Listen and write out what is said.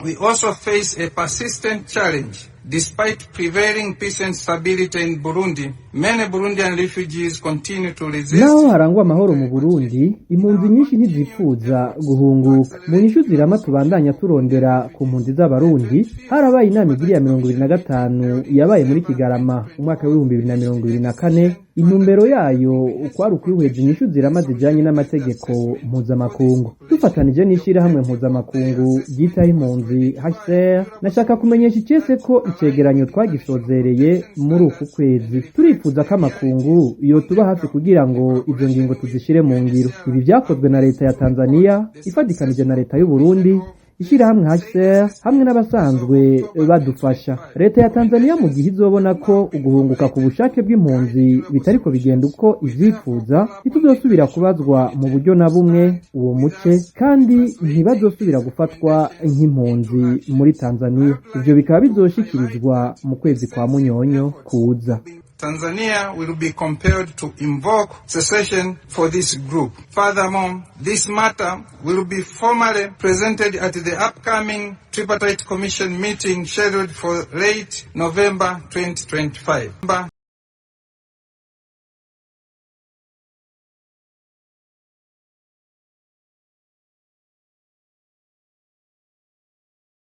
we also face a persistent challenge. Despite prevailing peace and stability in Burundi, many Burundian refugees continue to resist. Naho harangwa amahoro mu Burundi, impunzi nyinshi ntizipfuza guhunguka. Mu nyishu zirama tubandanya turondera ku mpunzi z'abarundi, harabaye inama igiriya 2025 yabaye muri Kigarama umwaka wa 2024. Intumbero yayo ukwari ukwihweza inyishu zirama zijanye n'amategeko mpuzamakungu. Dufatanije n'ishirahamwe mpuzamakungu ryitaho impunzi HCR, nashaka kumenyesha icese ko icegeranyo twagisozereye muri uku kwezi. Turifuza ko amakungu iyo tuba hafi kugira ngo izo ngingo tuzishire mu ngiro. Ibi vyakozwe na leta ya Tanzaniya ifadikanije na leta y'u Burundi, ishirahamwe HCR hamwe n'abasanzwe badufasha. Leta ya Tanzaniya mu gihe izobona ko uguhunguka ku bushake bw'impunzi bitariko bigenda uko ivyifuza, ituzosubira kubazwa mu buryo na bumwe uwo muce, kandi ntibazosubira gufatwa nk'impunzi muri Tanzaniya. Ivyo bikaba bizoshikirizwa mu kwezi kwa Munyonyo kuza. Tanzania will be compelled to invoke secession for this group. Furthermore, this matter will be formally presented at the upcoming Tripartite Commission meeting scheduled for late November 2025.